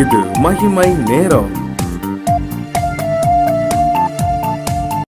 இது மகிமை நேரம்.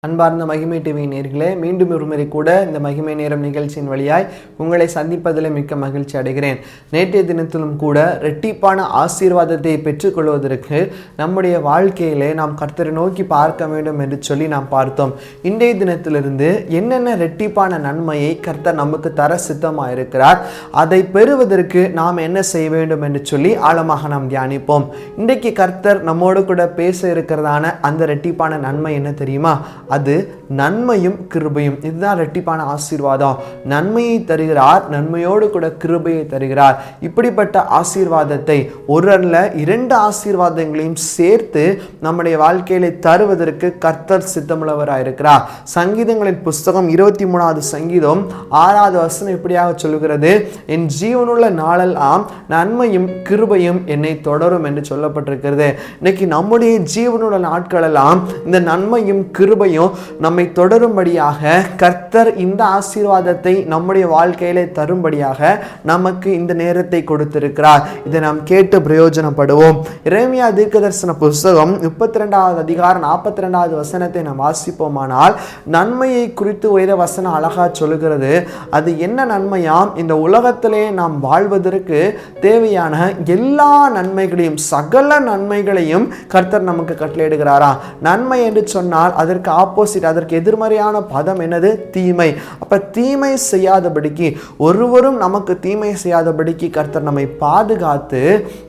அன்பார்ந்த மகிமை டிவி நேயர்களே, மீண்டும் ஒருமுறை கூட இந்த மகிமை நேரம் நிகழ்ச்சியின் வழியாய் உங்களை சந்திப்பதில் மிக்க மகிழ்ச்சி அடைகிறேன். நேற்றைய தினத்திலும் கூட இரட்டிப்பான ஆசீர்வாதத்தை பெற்றுக்கொள்வதற்கு நம்முடைய வாழ்க்கையிலே நாம் கர்த்தரை நோக்கி பார்க்க வேண்டும் என்று சொல்லி நாம் பார்த்தோம். இன்றைய தினத்திலிருந்து என்னென்ன இரட்டிப்பான நன்மையை கர்த்தர் நமக்கு தர சித்தமாக இருக்கிறார், அதை பெறுவதற்கு நாம் என்ன செய்ய வேண்டும் என்று சொல்லி ஆழமாக நாம் தியானிப்போம். இன்றைக்கு கர்த்தர் நம்மோடு கூட பேச இருக்கிறதான அந்த இரட்டிப்பான நன்மை என்ன தெரியுமா? அது நன்மையும் கிருபையும். இதுதான் இரட்டிப்பான ஆசீர்வாதம். நன்மையை தருகிறார், நன்மையோடு கூட கிருபையை தருகிறார். இப்படிப்பட்ட ஆசீர்வாதத்தை ஒரு அல்ல இரண்டு ஆசீர்வாதங்களையும் சேர்த்து நம்முடைய வாழ்க்கையில தருவதற்கு கர்த்தர் சித்தமுள்ளவராயிருக்கிறார். சங்கீதங்களின் புஸ்தகம் 23வது சங்கீதம் 6வது வசனம் இப்படியாக சொல்லுகிறது, என் ஜீவனுள்ள நாளெல்லாம் நன்மையும் கிருபையும் என்னை தொடரும் என்று சொல்லப்பட்டிருக்கிறது. இன்னைக்கு நம்முடைய ஜீவனுள்ள நாட்களெல்லாம் இந்த நன்மையும் கிருபையும் நம்மை தொடரும்படியாக கர்த்தர் இந்த ஆசீர்வாதத்தை நம்முடைய வாழ்க்கையிலே தரும்படியாக நமக்கு இந்த நேரத்தை கொடுத்திருக்கிறார். இதை நாம் கேட்டு பிரயோஜனப்படுவோம். எரேமியா தீர்க்கதரிசன புஸ்தகம் 32வது அதிகாரம் 42வது வசனத்தை நாம் வாசிப்போமானால், நன்மையை குறித்து வேத வசனம் அழகா சொல்லுகிறது. அது என்ன நன்மையாம்? இந்த உலகத்திலே நாம் வாழ்வதற்கு தேவையான எல்லா நன்மைகளையும், சகல நன்மைகளையும் கர்த்தர் நமக்கு கட்டளையிடுகிறாரா. நன்மை என்று சொன்னால் அதற்கு ஆப்போசிட், அதற்கு எதிர்மறையான பதம் என்னது? தீமை. அப்ப தீமை செய்யாதபடிக்கு, ஒருவரும் நமக்கு தீமை செய்யாதபடிக்கு கர்த்தர் நம்மை பாதுகாத்து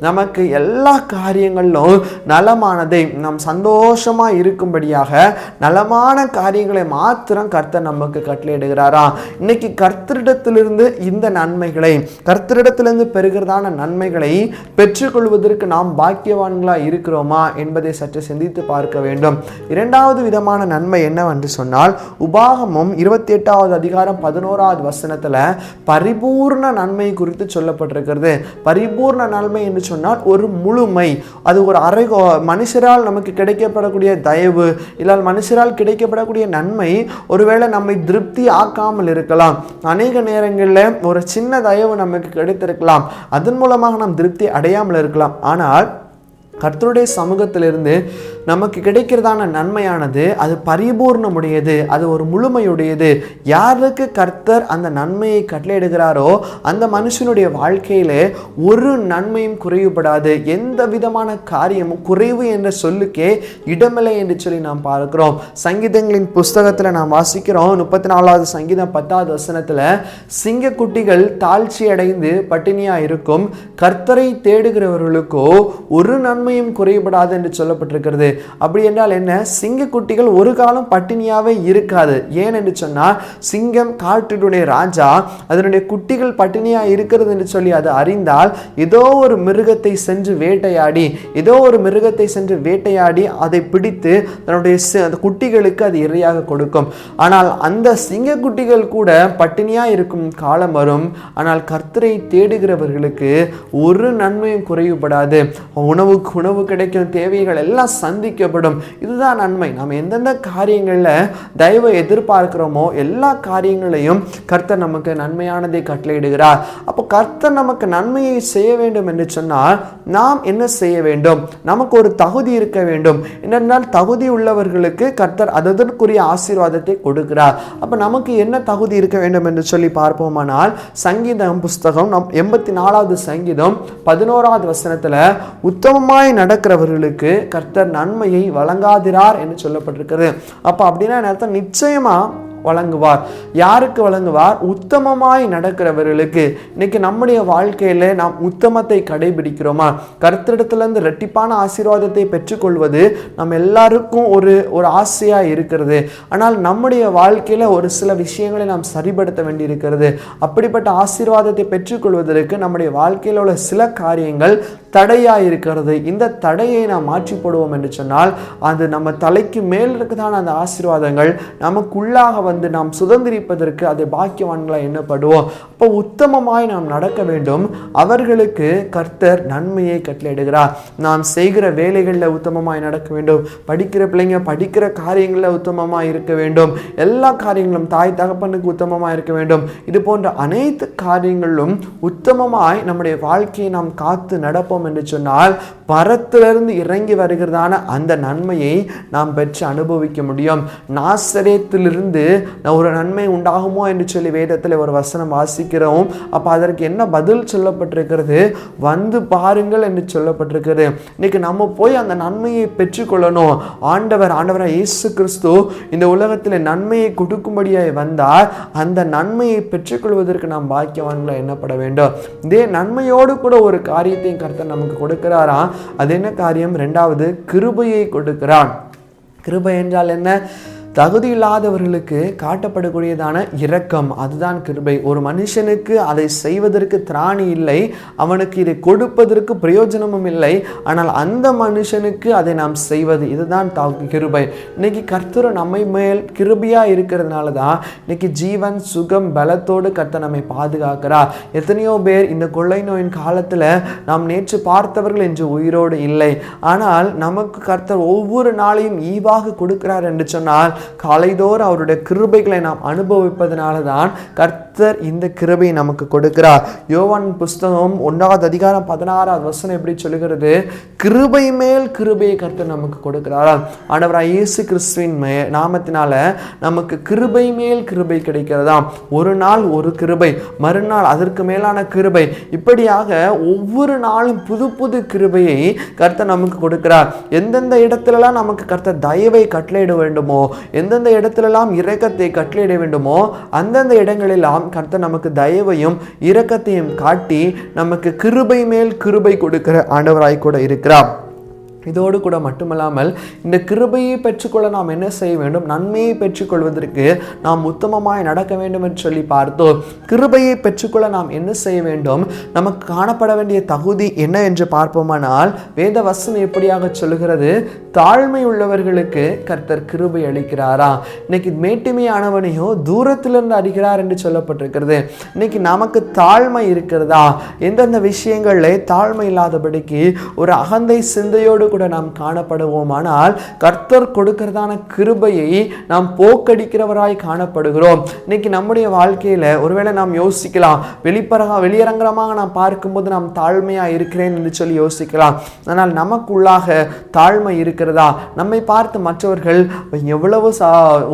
நமக்கு எல்லா காரியங்களிலும் நலமானதை, நம் சந்தோஷமா இருக்கும்படியாக நலமான காரியங்களை மாத்திரம் கர்த்தர் நமக்கு கட்டளையிடுகிறாரா. இன்னைக்கு கர்த்தரிடத்திலிருந்து இந்த நன்மைகளை, கர்த்தரிடத்திலிருந்து பெறுகிறதான நன்மைகளை பெற்றுக்கொள்வதற்கு நாம் பாக்கியவான்களா இருக்கிறோமா என்பதை சற்று சிந்தித்து பார்க்க வேண்டும். இரண்டாவது விதமான நன்மை என்னவென்று சொன்னால், உபாகமம் 28வது அதிகாரம் 11வது வசனத்துல பரிபூர்ண நன்மை குறித்து சொல்லப்பட்டிருக்கிறது. பரிபூர்ண நன்மை என்று சொன்னால் ஒரு முழுமை, அது ஒரு அரைகோ. மனுஷரால் நமக்கு கிடைக்கப்படக்கூடிய தயவு இல்ல மனுஷரால் கிடைக்கப்படக்கூடிய நன்மை ஒருவேளை நம்மை திருப்தி ஆக்காமல் இருக்கலாம். அநேக நேரங்களில் ஒரு சின்ன தயவு நமக்கு கிடைத்திருக்கலாம், அதன் மூலமாக நாம் திருப்தி அடையாமல் இருக்கலாம். ஆனால் கர்த்தருடைய சமூகத்திலிருந்து நமக்கு கிடைக்கிறதான நன்மையானது அது பரிபூர்ணமுடையது, அது ஒரு முழுமையுடையது. யாருக்கு கர்த்தர் அந்த நன்மையை கட்டளையிடுகிறாரோ அந்த மனுஷனுடைய வாழ்க்கையிலே ஒரு நன்மையும் குறைவுபடாது. எந்த விதமான காரியமும் குறைவு என்ற சொல்லுக்கே இடமில்லை என்று சொல்லி நாம் பார்க்கிறோம். சங்கீதங்களின் புஸ்தகத்தில் நாம் வாசிக்கிறோம். 34வது சங்கீதம் 10வது வசனத்துல, சிங்கக்குட்டிகள் தாழ்ச்சி அடைந்து பட்டினியா இருக்கும், கர்த்தரை தேடுகிறவர்களுக்கோ ஒரு நன்மையும் குறைபடாது என்று சொல்லப்பட்டிருக்கிறது. அப்படி என்றால் என்ன? சிங்கக்குட்டிகள் ஒரு காலம் பட்டினியாவே இருக்காது. ஏன் என்று சொன்னால், சிங்கம் காட்டினுடைய ராஜா, அதனுடைய குட்டிகள் பட்டினியா இருக்கிறது என்று சொல்லி அது அறிந்தால் ஏதோ ஒரு மிருகத்தை சென்று வேட்டையாடி அதை பிடித்து தன்னுடைய குட்டிகளுக்கு அது இரையாக கொடுக்கும். ஆனால் அந்த சிங்கக்குட்டிகள் கூட பட்டினியா இருக்கும் காலம் வரும். ஆனால் கர்த்தரை தேடுகிறவர்களுக்கு ஒரு நன்மையும் குறைவுபடாது. உணவு கிடைக்கும், தேவைகள் எல்லாம் சந்திக்கப்படும். இதுதான் நன்மை. நாம் எந்தெந்த காரியங்கள்ல தயவை எதிர்பார்க்கிறோமோ எல்லா காரியங்களையும் கர்த்தர் நமக்கு நன்மையானதை கட்டளையிடுகிறார். அப்போ கர்த்தர் நமக்கு நன்மையை செய்ய வேண்டும் என்று சொன்னால் நாம் என்ன செய்ய வேண்டும்? நமக்கு ஒரு தகுதி இருக்க வேண்டும். என்னென்னால் தகுதி உள்ளவர்களுக்கு கர்த்தர் அதற்குரிய ஆசீர்வாதத்தை கொடுக்கிறார். அப்ப நமக்கு என்ன தகுதி இருக்க வேண்டும் என்று சொல்லி பார்ப்போமானால், சங்கீதம் புஸ்தகம் 84வது சங்கீதம் 11வது வசனத்துல, உத்தமமாய் நடக்கிறவர்களுக்கு கர்த்தர் நன்மையை வழங்காதிரார் என்று சொல்லப்பட்டிருக்கிறது. அப்ப அப்படின்னா அர்த்தம், நிச்சயமா வழங்குவார். யாருக்கு வழங்குவார்? உத்தமமாய் நடக்கிறவர்களுக்கு. இன்னைக்கு நம்முடைய வாழ்க்கையில நாம் உத்தமத்தை கடைபிடிக்கிறோமா? கர்த்தரிடத்திலிருந்து இரட்டிப்பான ஆசீர்வாதத்தை பெற்றுக்கொள்வது நம்ம எல்லாருக்கும் ஒரு ஆசையா இருக்கிறது. ஆனால் நம்முடைய வாழ்க்கையில ஒரு சில விஷயங்களை நாம் சரிபடுத்த வேண்டி இருக்கிறது. அப்படிப்பட்ட ஆசீர்வாதத்தை பெற்றுக்கொள்வதற்கு நம்முடைய வாழ்க்கையில் உள்ள சில காரியங்கள் தடையா இருக்கிறது. இந்த தடையை நாம் மாற்றி போடுவோம் என்று சொன்னால், அது நம்ம தலைக்கு மேல் இருக்குதான அந்த ஆசீர்வாதங்கள் நமக்குள்ளாக வந்து நாம் சுதந்திரிப்பதற்கு அதை பாக்கியவான்களா எண்ணப்படுவோம். அப்போ உத்தமமாய் நாம் நடக்க வேண்டும். அவர்களுக்கு கர்த்தர் நன்மையை கட்டளையிடுகிறார். நாம் செய்கிற வேலைகளில் உத்தமமாய் நடக்க வேண்டும். படிக்கிற பிள்ளைங்க படிக்கிற காரியங்களில் உத்தமமாய் இருக்க வேண்டும். எல்லா காரியங்களும் தாய் தகப்பனுக்கு உத்தமமாய் இருக்க வேண்டும். இது போன்ற அனைத்து காரியங்களிலும் உத்தமமாய் நம்முடைய வாழ்க்கையை நாம் காத்து நடப்போம் பார்ப்போம் என்று சொன்னால் பரத்திலிருந்து இறங்கி வருகிறதான அந்த நன்மையை நாம் பெற்று அனுபவிக்க முடியும். நாசரேத்திலிருந்து ஒரு நன்மை உண்டாகுமோ என்று சொல்லி வேதத்தில் ஒரு வசனம் வாசிக்கிறோம். அப்போ அதற்கு என்ன பதில் சொல்லப்பட்டிருக்கிறது? வந்து பாருங்கள் என்று சொல்லப்பட்டிருக்கிறது. இன்னைக்கு நம்ம போய் அந்த நன்மையை பெற்றுக்கொள்ளணும். ஆண்டவராக இயேசு கிறிஸ்து இந்த உலகத்தில் நன்மையை கொடுக்கும்படியாய் வந்தார். அந்த நன்மையை பெற்றுக்கொள்வதற்கு நாம் பாக்கியவான்களை எண்ணப்பட வேண்டும். இதே நன்மையோடு கூட ஒரு காரியத்தையும் கர்த்தர் நமக்கு கொடுக்கிறாராம். அது என்ன காரியம்? இரண்டாவது, கிருபையை கொடுக்கிறான். கிருபை என்றால் என்ன? தகுதி இல்லாதவர்களுக்கு காட்டப்படக்கூடியதான இரக்கம், அதுதான் கிருபை. ஒரு மனுஷனுக்கு அதை செய்வதற்கு திராணி இல்லை, அவனுக்கு இதை கொடுப்பதற்கு பிரயோஜனமும் இல்லை, ஆனால் அந்த மனுஷனுக்கு அதை நாம் செய்வது, இதுதான் கிருபை. இன்னைக்கு கர்த்தர் நம்மை மேல் கிருபையா இருக்கிறதுனால தான் இன்னைக்கு ஜீவன் சுகம் பலத்தோடு கர்த்தர் நம்மை பாதுகாக்கிறார். எத்தனையோ பேர் இந்த கொள்ளை நோயின் காலத்துல நாம் நேற்று பார்த்தவர்கள் என்று உயிரோடு இல்லை, ஆனால் நமக்கு கர்த்தர் ஒவ்வொரு நாளையும் ஈவாக கொடுக்கிறார் என்று சொன்னால் காலைதோறும் அவருடைய கிருபைகளை நாம் அனுபவிப்பதனால தான் கர்த்தர் இந்த கிருபையை நமக்கு கொடுக்கிறார். யோவான் புஸ்தகம் 1:16 எப்படி சொல்லுகிறது? கிருபை மேல் கிருபையை கர்த்தர் நமக்கு கொடுக்கிறார். ஆண்டவராகிய இயேசு கிறிஸ்துவின் நாமத்தினால நமக்கு கிருபை மேல் கிருபை கிடைக்கிறதாம். ஒரு நாள் ஒரு கிருபை, மறுநாள் அதற்கு மேலான கிருபை, இப்படியாக ஒவ்வொரு நாளும் புது புது கிருபையை கர்த்தர் நமக்கு கொடுக்கிறார். எந்தெந்த இடத்துலலாம் நமக்கு கர்த்தர் தயவை கட்டளையிட வேண்டுமோ, எந்தெந்த இடத்திலெல்லாம் இரக்கத்தை கட்டளையிட வேண்டுமோ, அந்தந்த இடங்களெல்லாம் கர்த்தர் நமக்கு தயவையும் இரக்கத்தையும் காட்டி நமக்கு கிருபை மேல் கிருபை கொடுக்கிற ஆண்டவராய் கூட இருக்கிறார். இதோடு கூட மட்டுமல்லாமல் இந்த கிருபையை பெற்றுக்கொள்ள நாம் என்ன செய்ய வேண்டும்? நன்மையை பெற்றுக்கொள்வதற்கு நாம் உத்தமமாய் நடக்க வேண்டும் என்று சொல்லி பார்த்தோம். கிருபையை பெற்றுக்கொள்ள நாம் என்ன செய்ய வேண்டும்? நமக்கு காணப்பட வேண்டிய தகுதி என்ன என்று பார்ப்போமானால் வேத வசனம் எப்படியாக சொல்லுகிறது? தாழ்மை உள்ளவர்களுக்கு கர்த்தர் கிருபை அளிக்கிறாரா? இன்னைக்கு மேட்டுமையானவனையோ தூரத்திலிருந்து அடிக்கிறார் என்று சொல்லப்பட்டிருக்கிறது. இன்னைக்கு நமக்கு தாழ்மை இருக்கிறதா? எந்தெந்த விஷயங்களிலே தாழ்மை இல்லாதபடிக்கு ஒரு அகந்தை சிந்தையோடு கூட நாம் காணப்படுவோமானால் கர்த்தர் கொடுக்கிறதான கிருபையை நாம் போக்கடிக்கிறவராய் காணப்படுகிறோம். இன்னைக்கு நம்முடைய வாழ்க்கையில ஒருவேளை நாம் யோசிக்கலாம், வெளியரங்கமாக நாம் பார்க்கும்போது நாம் தாழ்மையா இருக்கிறேன் என்று சொல்லி யோசிக்கலாம். ஆனால் நமக்குள்ளாக தாழ்மை இருக்கிறதா? நம்மை பார்த்து மற்றவர்கள் எவ்வளவு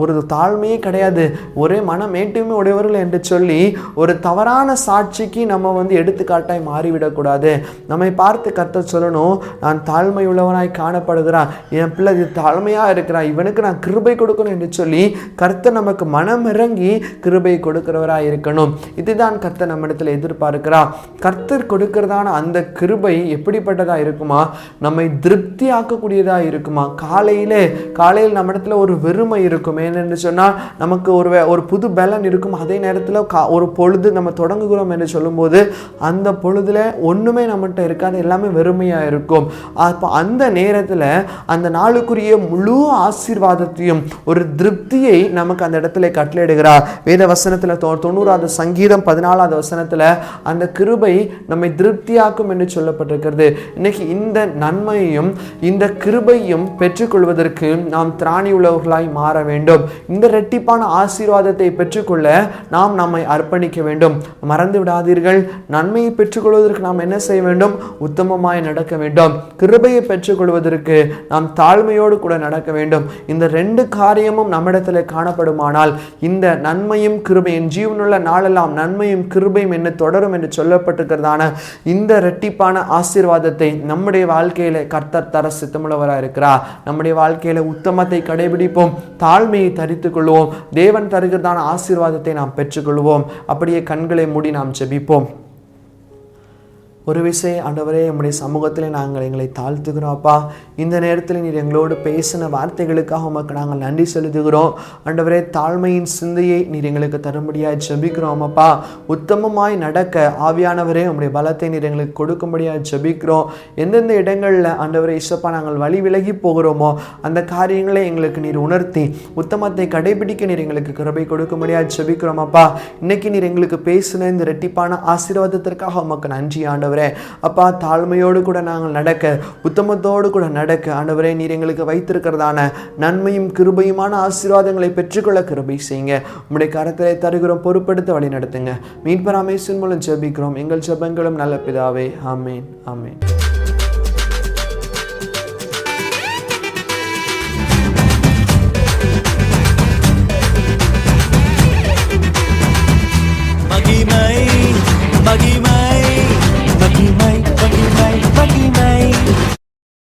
ஒரு தாழ்மையே கிடையாது, ஒரே மனமேட்டுமே உடையவர்கள் என்று சொல்லி ஒரு தவறான சாட்சிக்கு நம்ம எடுத்துக்காட்டாய் மாறிவிடக்கூடாது. நம்மை பார்த்து கர்த்தர் சொல்லணும், நான் தாழ்மை உள்ளவனாய் காணப்படுகிறான், என் பிள்ளை தாழ்மையா இருக்கிறான், இவனுக்கு நான் கிருபை கொடுக்கணும் என்று சொல்லி கர்த்தர் நமக்கு மனம் இறங்கி கிருபை கொடுக்கிறவராய் இருக்கணும். இதுதான் கர்த்தர் நம்மிடத்தில் எதிர்பார்க்கிறார். கர்த்தர் கொடுக்கிறதான அந்த கிருபை எப்படிப்பட்டதா இருக்குமா? நம்மை திருப்தி ஆக்கக்கூடியதா இருக்குமா? காலையில் நம்ம இடத்துல ஒரு வெறுமை இருக்கும். ஏனென்று சொன்னால் நமக்கு ஒரு புது பலன் இருக்கும். அதே நேரத்தில் ஒரு பொழுது நம்ம தொடங்குகிறோம் என்று சொல்லும்போது அந்த பொழுதுல ஒண்ணுமே நம்மகிட்ட இருக்காது, எல்லாமே வெறுமையா இருக்கும். அப்போ அந்த நேரத்தில் அந்த நாளுக்குரிய முழு ஆசீர்வாதத்தையும் ஒரு திருப்தியை நமக்கு அந்த இடத்துல கட்டளையிடுகிறார். வேத வசனத்தில் 90வது சங்கீதம் 14வது வசனத்தில் அந்த கிருபை நம்மை திருப்தியாக்கும் என்று சொல்லப்பட்டிருக்கிறது. இன்னைக்கு இந்த நன்மையையும் இந்த கிருபையும் பெற்றுக்கொள்வதற்கு நாம் திராணி உள்ளவர்களாய் மாற வேண்டும். இந்த இரட்டிப்பான ஆசீர்வாதத்தை பெற்றுக்கொள்ள நாம் நம்மை அர்ப்பணிக்க வேண்டும். மறந்து விடாதீர்கள், நன்மையை பெற்றுக்கொள்வதற்கு நாம் என்ன செய்ய வேண்டும்? உத்தமமாய் நடக்க வேண்டும். கிருபையை பெற்றுக்கொள்வதற்கு நாம் தாழ்மையோடு கூட நடக்க வேண்டும். இந்த ரெண்டு காரியமும் நம்மிடத்தில் காணப்படுமானால் இந்த நன்மையும் கிருபையும் ஜீவனுள்ள நாளெல்லாம் நன்மையும் கிருபையும் என்ன தொடரும் என்று சொல்லப்பட்டிருக்கிறதான இந்த இரட்டிப்பான ஆசீர்வாதத்தை நம்முடைய வாழ்க்கையில கர்த்தர் தர சித்தமுள்ளவராக இருக்கிறார். நம்முடைய வாழ்க்கையில உத்தமத்தை கடைபிடிப்போம், தாழ்மையை தரித்துக் கொள்வோம், தேவன் தருகிறதான ஆசீர்வாதத்தை நாம் பெற்றுக்கொள்வோம். அப்படியே கண்களை மூடி நாம் ஜெபிப்போம். ஒரு விஷயம் ஆண்டவரே, நம்முடைய சமூகத்தில் நாங்கள் எங்களை தாழ்த்துகிறோம் அப்பா. இந்த நேரத்தில் நீர் எங்களோடு பேசின வார்த்தைகளுக்காக உமக்கு நாங்கள் நன்றி செலுத்துகிறோம் ஆண்டவரே. தாழ்மையின் சிந்தையை நீர் எங்களுக்கு தரும்படியாக ஜெபிக்கிறோம் அப்பா. உத்தமமாய் நடக்க ஆவியானவரே உம்முடைய பலத்தை நீர் எங்களுக்கு கொடுக்கும்படியாக ஜெபிக்கிறோம். எந்தெந்த இடங்களில் ஆண்டவரே இசப்பா நாங்கள் வழி விலகி போகிறோமோ அந்த காரியங்களை எங்களுக்கு நீர் உணர்த்தி உத்தமத்தை கடைபிடிக்க நீர் எங்களுக்கு கிருபை கொடுக்கும்படியாக ஜெபிக்கிறோம் அப்பா. இன்னைக்கு நீர் எங்களுக்கு பேசின இந்த இரட்டிப்பான ஆசீர்வாதத்திற்காக உமக்கு நன்றி ஆண்டவரே. அப்பா, தாழ்மையோடு கூட நாங்கள் நடக்க, உத்தமத்தோடு கூட நடக்க ஆண்டவரே நீர் எங்களுக்கு வைத்திருக்கிறதான நன்மையும் கிருபையுமான ஆசீர்வாதங்களை பெற்றுக்கொள்ள கிருபை செய்யுங்க. உம்முடைய கரத்திலே தருகிறோம், பொறுப்பெடுத்து வழி நடத்துங்க. மீட்பர் இயேசுவின் மூலம் ஜெபிக்கிறோம் எங்கள் ஜெபங்களும் நல்ல பிதாவே. ஆமேன், ஆமேன். மகிமை மகிமை மகிமை